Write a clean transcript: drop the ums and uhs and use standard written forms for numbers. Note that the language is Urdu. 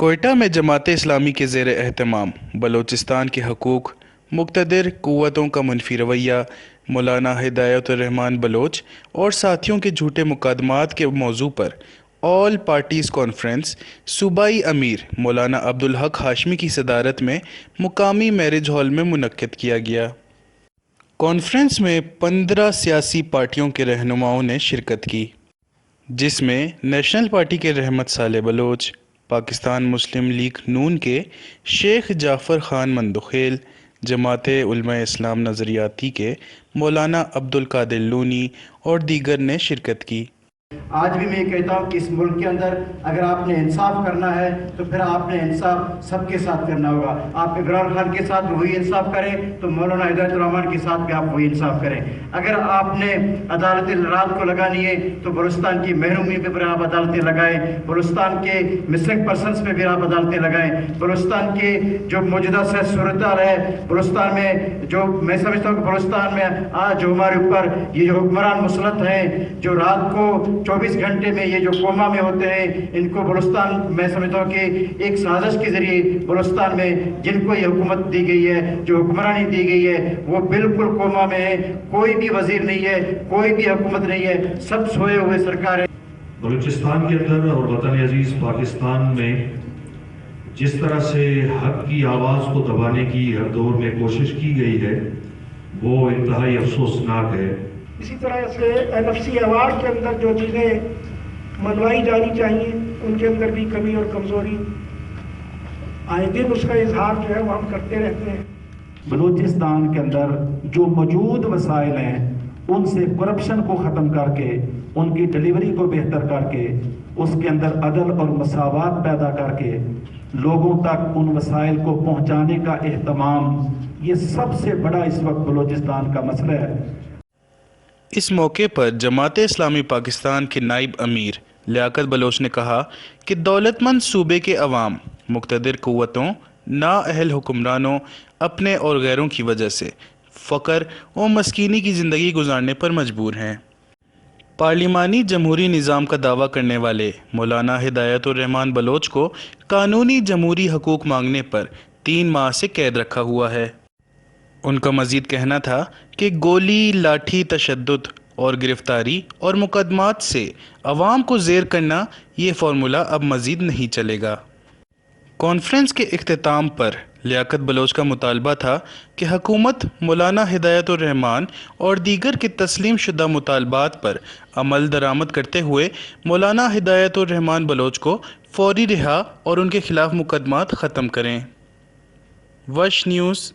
کوئٹہ میں جماعت اسلامی کے زیر اہتمام بلوچستان کے حقوق، مقتدر قوتوں کا منفی رویہ، مولانا ہدایت الرحمان بلوچ اور ساتھیوں کے جھوٹے مقدمات کے موضوع پر آل پارٹیز کانفرنس صوبائی امیر مولانا عبدالحق ہاشمی کی صدارت میں مقامی میرج ہال میں منعقد کیا گیا۔ کانفرنس میں 15 سیاسی پارٹیوں کے رہنماؤں نے شرکت کی، جس میں نیشنل پارٹی کے رحمت صالح بلوچ، پاکستان مسلم لیگ نون کے شیخ جعفر خان مندوخیل، جماعت علماء اسلام نظریاتی کے مولانا عبدالقادر لونی اور دیگر نے شرکت کی۔ آج بھی میں یہ کہتا ہوں کہ اس ملک کے اندر اگر آپ نے انصاف کرنا ہے تو پھر آپ نے انصاف سب کے ساتھ کرنا ہوگا۔ آپ عمران خان کے ساتھ وہی انصاف کریں تو مولانا ہدایت الرحمان کے ساتھ بھی آپ وہی انصاف کریں۔ اگر آپ نے عدالت رات کو لگانی ہے تو بلوچستان کی محرومی پہ بھی آپ عدالتیں لگائیں، بلوچستان کے مسنگ پرسنس پہ بھی آپ عدالتیں لگائیں، بلوچستان کے جو موجودہ صورتحال ہے بلوچستان میں، جو میں سمجھتا ہوں کہ بلوچستان میں آج جو ہمارے اوپر یہ جو حکمران مسلط ہیں، جو رات کو 24 گھنٹے میں یہ جو کوما میں ہوتے ہیں، ان کو بلوچستان میں سمجھتا ہوں کہ ایک سازش کے ذریعے بلوچستان میں جن کو یہ حکومت دی گئی ہے، جو حکمرانی دی گئی ہے، وہ بالکل کوما میں ہے، کوئی بھی وزیر نہیں ہے، کوئی بھی حکومت نہیں ہے، سب سوئے ہوئے سرکار ہے۔ بلوچستان کے اندر اور وطن عزیز پاکستان میں جس طرح سے حق کی آواز کو دبانے کی ہر دور میں کوشش کی گئی ہے وہ انتہائی افسوسناک ہے۔ اسی طرح سے نفسی ایوارڈ کے اندر جو چیزیں منوائی جانی چاہیے ان کے اندر بھی کمی اور کمزوری آئے دن اس کا اظہار جو ہے وہ ہم کرتے رہتے ہیں۔ بلوچستان کے اندر جو موجود وسائل ہیں ان سے کرپشن کو ختم کر کے، ان کی ڈیلیوری کو بہتر کر کے، اس کے اندر عدل اور مساوات پیدا کر کے لوگوں تک ان وسائل کو پہنچانے کا اہتمام، یہ سب سے بڑا اس وقت بلوچستان کا مسئلہ ہے۔ اس موقع پر جماعت اسلامی پاکستان کے نائب امیر لیاقت بلوچ نے کہا کہ دولت مند صوبے کے عوام مقتدر قوتوں، نااہل حکمرانوں، اپنے اور غیروں کی وجہ سے فقر و مسکینی کی زندگی گزارنے پر مجبور ہیں۔ پارلیمانی جمہوری نظام کا دعویٰ کرنے والے مولانا ہدایت الرحمان بلوچ کو قانونی جمہوری حقوق مانگنے پر 3 ماہ سے قید رکھا ہوا ہے۔ ان کا مزید کہنا تھا کہ گولی، لاٹھی، تشدد اور گرفتاری اور مقدمات سے عوام کو زیر کرنا، یہ فارمولہ اب مزید نہیں چلے گا۔ کانفرنس کے اختتام پر لیاقت بلوچ کا مطالبہ تھا کہ حکومت مولانا ہدایت الرحمان اور دیگر کے تسلیم شدہ مطالبات پر عمل درآمد کرتے ہوئے مولانا ہدایت الرحمان بلوچ کو فوری رہا اور ان کے خلاف مقدمات ختم کریں۔ وش نیوز